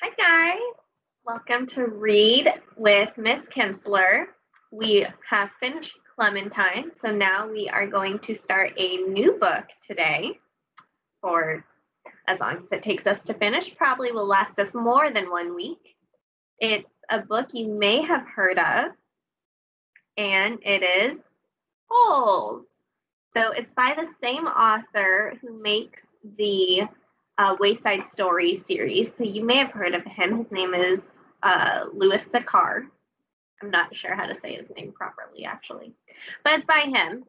Hi guys, welcome to Read with Miss Kinsler. We have finished Clementine, so now we are going to start a new book today for as long as it takes us to finish. Probably will last us more than 1 week. It's a book you may have heard of, and it is Holes. So it's by the same author who makes the Wayside Story series. So you may have heard of him. His name is Louis Sachar. I'm not sure how to say his name properly, actually, but it's by him.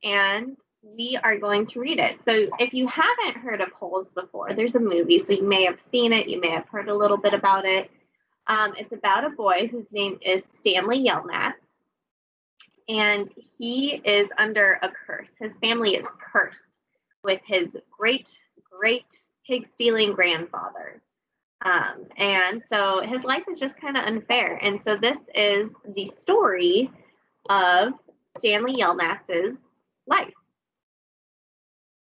And we are going to read it. So if you haven't heard of Holes before, there's a movie, so you may have seen it. You may have heard a little bit about it. It's about a boy whose name is Stanley Yelnats, and he is under a curse. His family is cursed with his great pig-stealing grandfather. And so his life is just kind of unfair. And so this is the story of Stanley Yelnats's life.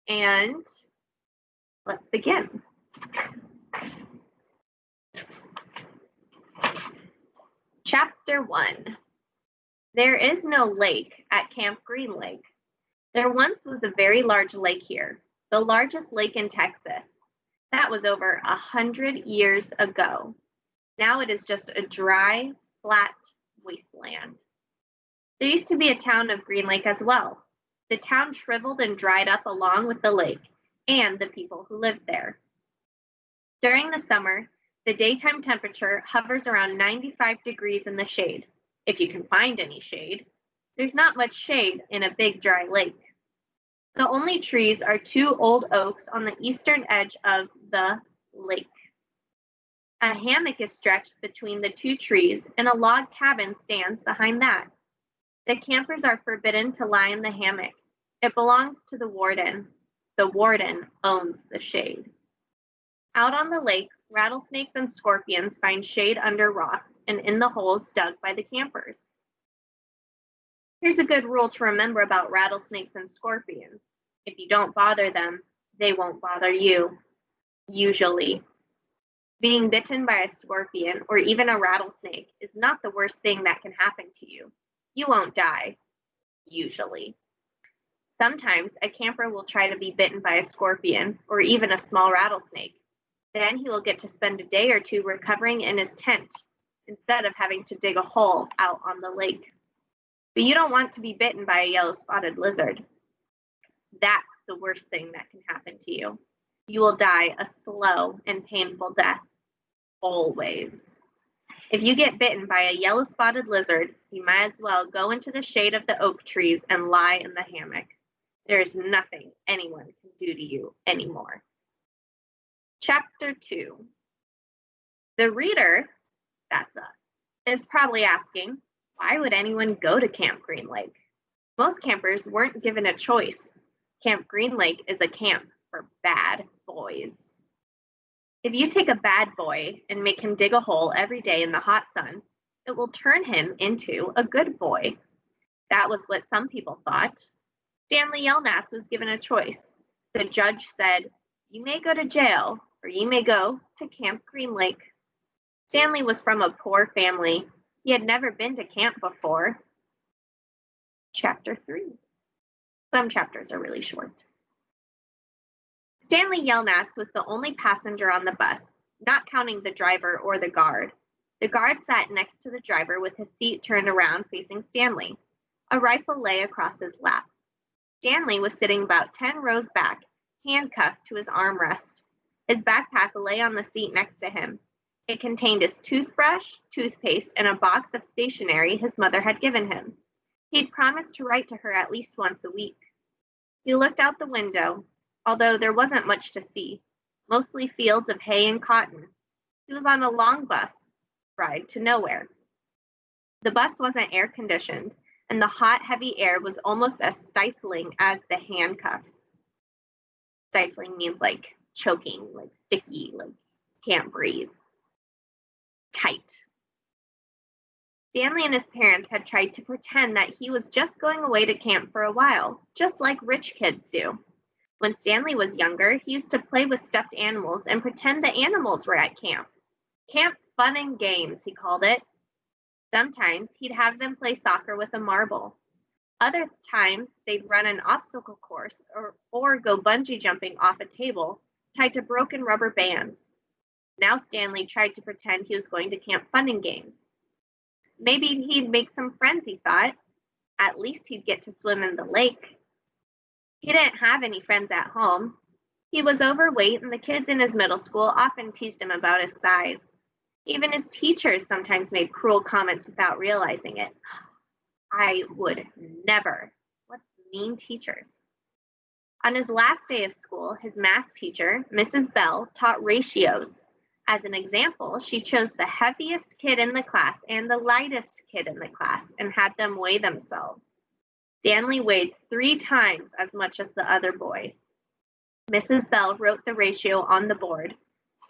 And let's begin. Chapter 1. There is no lake at Camp Green Lake. There once was a very large lake here, the largest lake in Texas. That was over 100 years ago. Now it is just a dry, flat wasteland. There used to be a town of Green Lake as well. The town shriveled and dried up along with the lake and the people who lived there. During the summer, the daytime temperature hovers around 95 degrees in the shade, if you can find any shade. There's not much shade in a big dry lake. The only trees are 2 old oaks on the eastern edge of the lake. A hammock is stretched between the 2 trees, and a log cabin stands behind that. The campers are forbidden to lie in the hammock. It belongs to the warden. The warden owns the shade. Out on the lake, rattlesnakes and scorpions find shade under rocks and in the holes dug by the campers. Here's a good rule to remember about rattlesnakes and scorpions. If you don't bother them, they won't bother you, usually. Being bitten by a scorpion or even a rattlesnake is not the worst thing that can happen to you. You won't die, usually. Sometimes a camper will try to be bitten by a scorpion or even a small rattlesnake. Then he will get to spend a day or 2 recovering in his tent instead of having to dig a hole out on the lake. But you don't want to be bitten by a yellow-spotted lizard. That's the worst thing that can happen to you. You will die a slow and painful death, always. If you get bitten by a yellow-spotted lizard, you might as well go into the shade of the oak trees and lie in the hammock. There is nothing anyone can do to you anymore. Chapter 2. The reader, that's us, is probably asking, why would anyone go to Camp Green Lake? Most campers weren't given a choice. Camp Green Lake is a camp for bad boys. If you take a bad boy and make him dig a hole every day in the hot sun, it will turn him into a good boy. That was what some people thought. Stanley Yelnats was given a choice. The judge said, you may go to jail, or you may go to Camp Green Lake. Stanley was from a poor family. He had never been to camp before. Chapter 3. Some chapters are really short. Stanley Yelnats was the only passenger on the bus, not counting the driver or the guard. The guard sat next to the driver with his seat turned around facing Stanley. A rifle lay across his lap. Stanley was sitting about 10 rows back, handcuffed to his armrest. His backpack lay on the seat next to him. It contained his toothbrush, toothpaste, and a box of stationery his mother had given him. He'd promised to write to her at least once a week. He looked out the window, although there wasn't much to see, mostly fields of hay and cotton. He was on a long bus ride to nowhere. The bus wasn't air-conditioned, and the hot, heavy air was almost as stifling as the handcuffs. Stifling means like choking, like sticky, like can't breathe. Tight. Stanley and his parents had tried to pretend that he was just going away to camp for a while, just like rich kids do. When Stanley was younger, he used to play with stuffed animals and pretend the animals were at camp. Camp Fun and Games, he called it. Sometimes he'd have them play soccer with a marble. Other times they'd run an obstacle course or go bungee jumping off a table tied to broken rubber bands. Now Stanley tried to pretend he was going to Camp Fun and Games. Maybe he'd make some friends, he thought. At least he'd get to swim in the lake. He didn't have any friends at home. He was overweight, and the kids in his middle school often teased him about his size. Even his teachers sometimes made cruel comments without realizing it. I would never. What mean teachers. On his last day of school, his math teacher, Mrs. Bell, taught ratios. As an example, she chose the heaviest kid in the class and the lightest kid in the class and had them weigh themselves. Stanley weighed 3 times as much as the other boy. Mrs. Bell wrote the ratio on the board,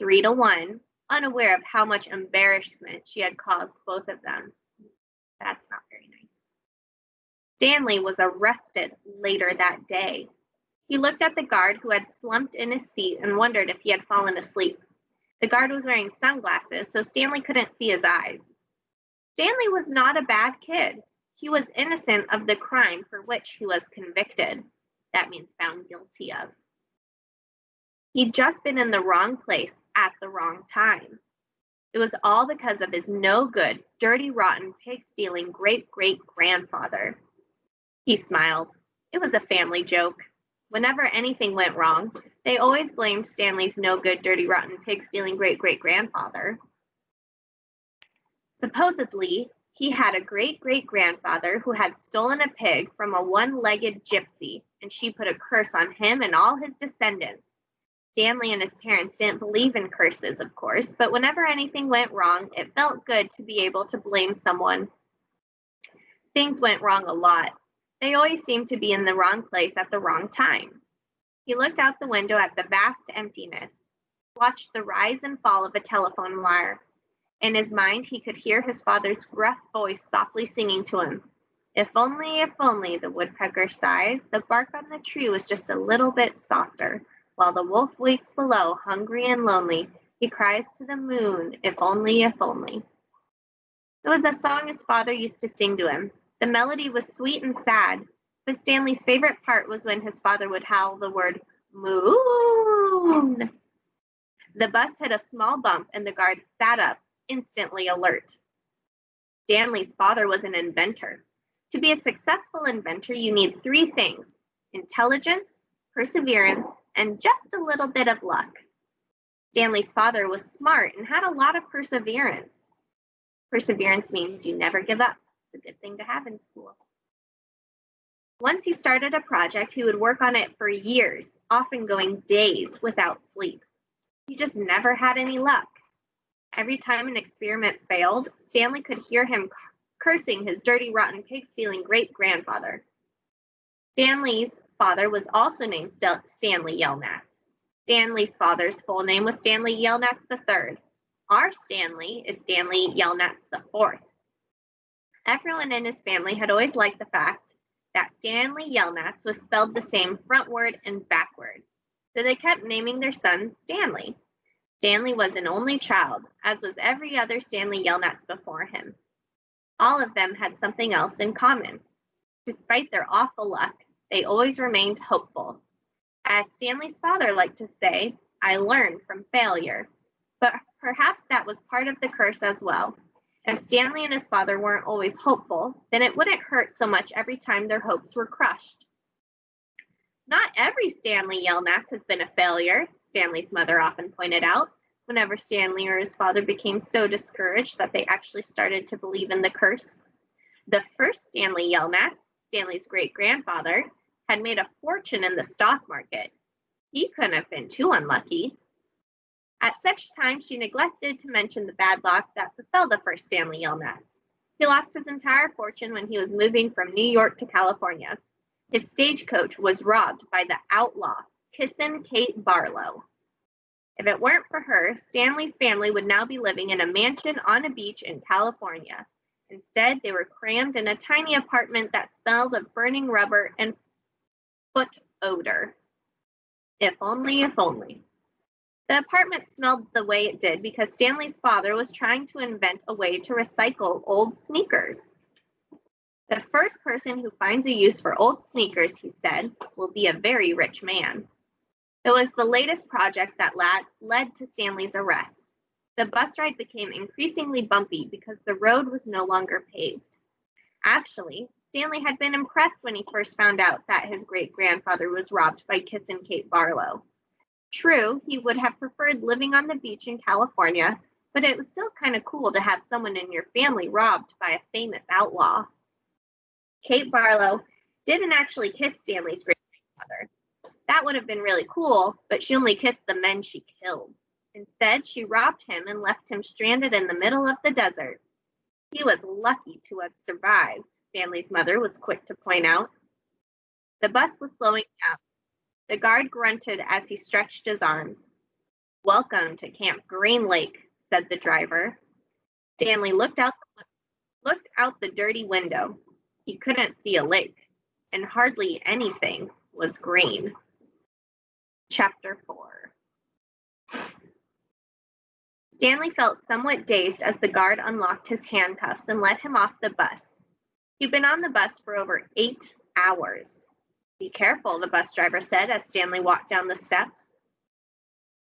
3-to-1, unaware of how much embarrassment she had caused both of them. That's not very nice. Stanley was arrested later that day. He looked at the guard who had slumped in his seat and wondered if he had fallen asleep. The guard was wearing sunglasses, so Stanley couldn't see his eyes. Stanley was not a bad kid. He was innocent of the crime for which he was convicted. That means found guilty of. He'd just been in the wrong place at the wrong time. It was all because of his no-good, dirty, rotten, pig-stealing great-great-grandfather. He smiled. It was a family joke. Whenever anything went wrong, they always blamed Stanley's no-good, dirty, rotten, pig-stealing great-great-grandfather. Supposedly, he had a great-great-grandfather who had stolen a pig from a one-legged gypsy, and she put a curse on him and all his descendants. Stanley and his parents didn't believe in curses, of course, but whenever anything went wrong, it felt good to be able to blame someone. Things went wrong a lot. They always seemed to be in the wrong place at the wrong time. He looked out the window at the vast emptiness, watched the rise and fall of a telephone wire. In his mind, he could hear his father's gruff voice softly singing to him. If only, the woodpecker sighs, the bark on the tree was just a little bit softer. While the wolf waits below, hungry and lonely, he cries to the moon, if only, if only. It was a song his father used to sing to him. The melody was sweet and sad, but Stanley's favorite part was when his father would howl the word, moon. The bus hit a small bump and the guard sat up, instantly alert. Stanley's father was an inventor. To be a successful inventor, you need 3 things: intelligence, perseverance, and just a little bit of luck. Stanley's father was smart and had a lot of perseverance. Perseverance means you never give up. It's a good thing to have in school. Once he started a project, he would work on it for years, often going days without sleep. He just never had any luck. Every time an experiment failed, Stanley could hear him cursing his dirty, rotten, pig-stealing great-grandfather. Stanley's father was also named Stanley Yelnats. Stanley's father's full name was Stanley Yelnats III. Our Stanley is Stanley Yelnats IV. Everyone in his family had always liked the fact that Stanley Yelnats was spelled the same frontward and backward, so they kept naming their son Stanley. Stanley was an only child, as was every other Stanley Yelnats before him. All of them had something else in common. Despite their awful luck, they always remained hopeful. As Stanley's father liked to say, I learned from failure. But perhaps that was part of the curse as well. If Stanley and his father weren't always hopeful, then it wouldn't hurt so much every time their hopes were crushed. Not every Stanley Yelnats has been a failure, Stanley's mother often pointed out, whenever Stanley or his father became so discouraged that they actually started to believe in the curse. The first Stanley Yelnats, Stanley's great-grandfather, had made a fortune in the stock market. He couldn't have been too unlucky. At such times, she neglected to mention the bad luck that befell the first Stanley Yelnats. He lost his entire fortune when he was moving from New York to California. His stagecoach was robbed by the outlaw, Kissin' Kate Barlow. If it weren't for her, Stanley's family would now be living in a mansion on a beach in California. Instead, they were crammed in a tiny apartment that smelled of burning rubber and foot odor. If only, if only. The apartment smelled the way it did because Stanley's father was trying to invent a way to recycle old sneakers. The first person who finds a use for old sneakers, he said, will be a very rich man. It was the latest project that led to Stanley's arrest. The bus ride became increasingly bumpy because the road was no longer paved. Actually, Stanley had been impressed when he first found out that his great-grandfather was robbed by Kiss and Kate Barlow. True, he would have preferred living on the beach in California, but it was still kind of cool to have someone in your family robbed by a famous outlaw. Kate Barlow didn't actually kiss Stanley's great-grandfather. That would have been really cool, but she only kissed the men she killed. Instead, she robbed him and left him stranded in the middle of the desert. He was lucky to have survived, Stanley's mother was quick to point out. The bus was slowing down. The guard grunted as he stretched his arms. "Welcome to Camp Green Lake," said the driver. Stanley looked out the dirty window. He couldn't see a lake, and hardly anything was green. Chapter 4. Stanley felt somewhat dazed as the guard unlocked his handcuffs and let him off the bus. He'd been on the bus for over 8 hours. "Be careful," the bus driver said as Stanley walked down the steps.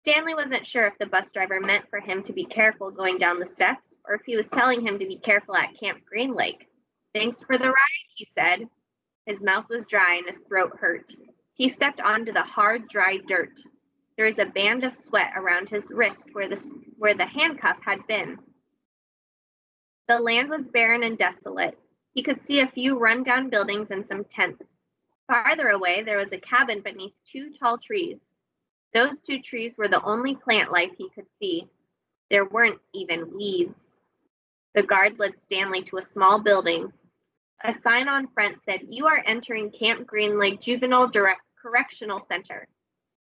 Stanley wasn't sure if the bus driver meant for him to be careful going down the steps or if he was telling him to be careful at Camp Green Lake. "Thanks for the ride," he said. His mouth was dry and his throat hurt. He stepped onto the hard, dry dirt. There was a band of sweat around his wrist where the handcuff had been. The land was barren and desolate. He could see a few run-down buildings and some tents. Farther away, there was a cabin beneath 2 tall trees. Those 2 trees were the only plant life he could see. There weren't even weeds. The guard led Stanley to a small building. A sign on front said, "You are entering Camp Green Lake Juvenile Correctional Center."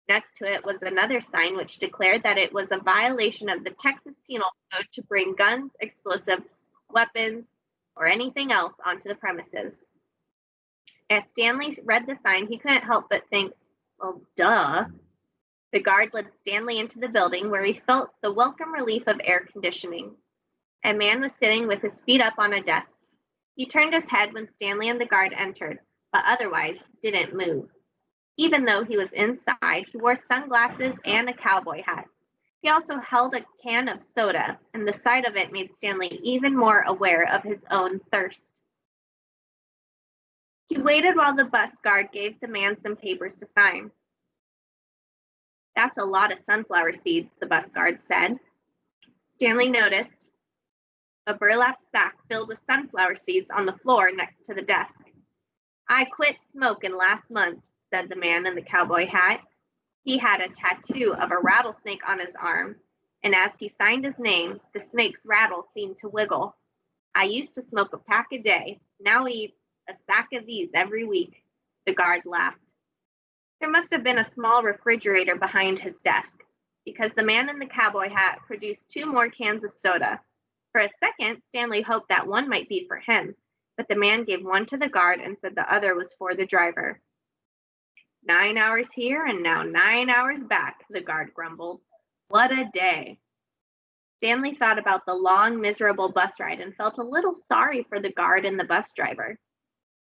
Next to it was another sign which declared that it was a violation of the Texas Penal Code to bring guns, explosives, weapons, or anything else onto the premises. As Stanley read the sign, he couldn't help but think, well, duh. The guard led Stanley into the building where he felt the welcome relief of air conditioning. A man was sitting with his feet up on a desk. He turned his head when Stanley and the guard entered, but otherwise didn't move. Even though he was inside, he wore sunglasses and a cowboy hat. He also held a can of soda, and the sight of it made Stanley even more aware of his own thirst. He waited while the bus guard gave the man some papers to sign. "That's a lot of sunflower seeds," the bus guard said. Stanley noticed a burlap sack filled with sunflower seeds on the floor next to the desk. "I quit smoking last month," said the man in the cowboy hat. He had a tattoo of a rattlesnake on his arm, and as he signed his name, the snake's rattle seemed to wiggle. "I used to smoke a pack a day. Now I eat a sack of these every week." The guard laughed. There must have been a small refrigerator behind his desk, because the man in the cowboy hat produced 2 more cans of soda. For a second, Stanley hoped that one might be for him, but the man gave one to the guard and said the other was for the driver. 9 hours here and now 9 hours back, the guard grumbled. What a day. Stanley thought about the long, miserable bus ride and felt a little sorry for the guard and the bus driver.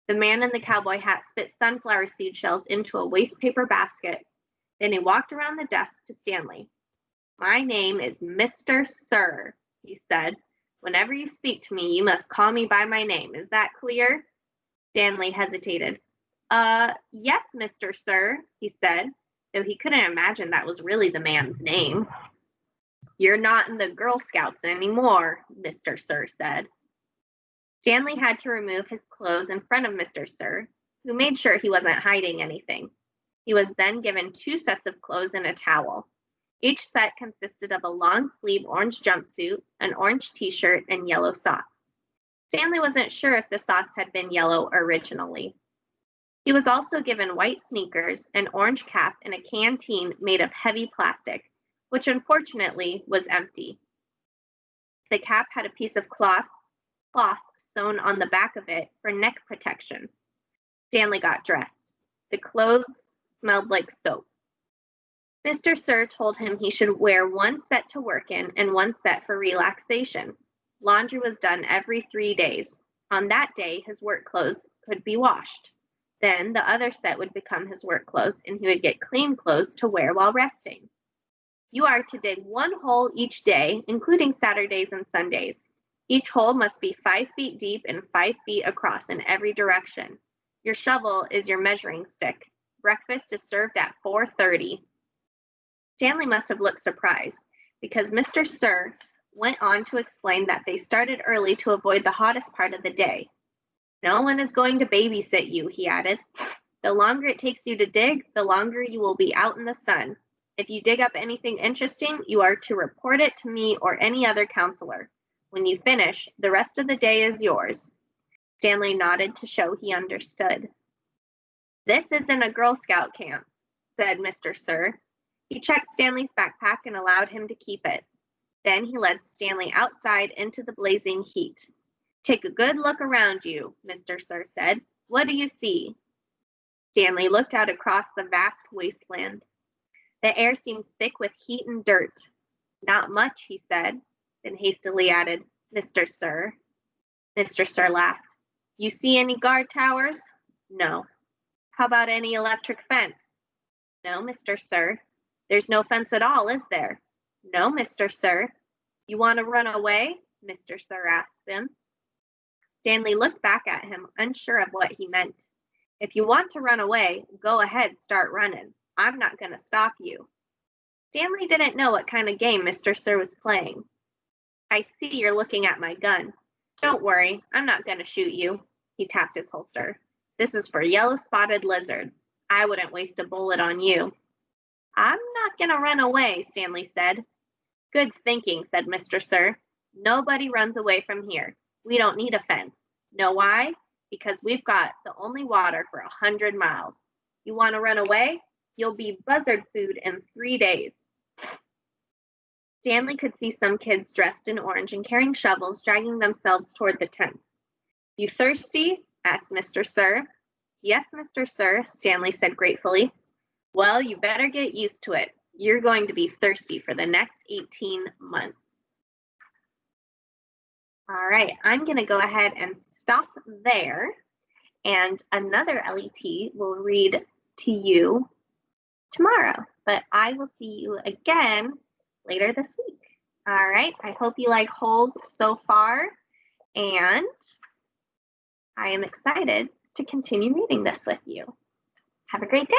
The man in the cowboy hat spit sunflower seed shells into a waste paper basket. Then he walked around the desk to Stanley. "My name is Mr. Sir," he said. "Whenever you speak to me, you must call me by my name. Is that clear?" Stanley hesitated. Yes, Mr. Sir," he said, though he couldn't imagine that was really the man's name. "You're not in the Girl Scouts anymore," Mr. Sir said. Stanley had to remove his clothes in front of Mr. Sir, who made sure he wasn't hiding anything. He was then given 2 sets of clothes and a towel. Each set consisted of a long-sleeve orange jumpsuit, an orange t-shirt, and yellow socks. Stanley wasn't sure if the socks had been yellow originally. He was also given white sneakers, an orange cap, and a canteen made of heavy plastic, which unfortunately was empty. The cap had a piece of cloth sewn on the back of it for neck protection. Stanley got dressed. The clothes smelled like soap. Mr. Sir told him he should wear one set to work in and one set for relaxation. Laundry was done every 3 days. On that day, his work clothes could be washed. Then the other set would become his work clothes, and he would get clean clothes to wear while resting. You are to dig 1 hole each day, including Saturdays and Sundays. Each hole must be 5 feet deep and 5 feet across in every direction. Your shovel is your measuring stick. Breakfast is served at 4:30. Stanley must have looked surprised, because Mr. Sir went on to explain that they started early to avoid the hottest part of the day. No one is going to babysit you, he added. The longer it takes you to dig, the longer you will be out in the sun. If you dig up anything interesting, you are to report it to me or any other counselor. When you finish, the rest of the day is yours. Stanley nodded to show he understood. This isn't a Girl Scout camp, said Mr. Sir. He checked Stanley's backpack and allowed him to keep it. Then he led Stanley outside into the blazing heat. Take a good look around you, Mr. Sir said. What do you see? Stanley looked out across the vast wasteland. The air seemed thick with heat and dirt. Not much, he said, then hastily added, Mr. Sir. Mr. Sir laughed. You see any guard towers? No. How about any electric fence? No, Mr. Sir. There's no fence at all, is there? No, Mr. Sir. You want to run away? Mr. Sir asked him. Stanley looked back at him, unsure of what he meant. If you want to run away, go ahead, start running. I'm not going to stop you. Stanley didn't know what kind of game Mr. Sir was playing. I see you're looking at my gun. Don't worry, I'm not going to shoot you. He tapped his holster. This is for yellow-spotted lizards. I wouldn't waste a bullet on you. I'm not going to run away, Stanley said. Good thinking, said Mr. Sir. Nobody runs away from here. We don't need a fence. Know why? Because we've got the only water for 100 miles. You want to run away? You'll be buzzard food in 3 days. Stanley could see some kids dressed in orange and carrying shovels dragging themselves toward the tents. You thirsty? Asked Mr. Sir. Yes, Mr. Sir, Stanley said gratefully. Well, you better get used to it. You're going to be thirsty for the next 18 months. All right, I'm going to go ahead and stop there, and another LET will read to you tomorrow, but I will see you again later this week. All right, I hope you like holes so far, and I am excited to continue reading this with you. Have a great day.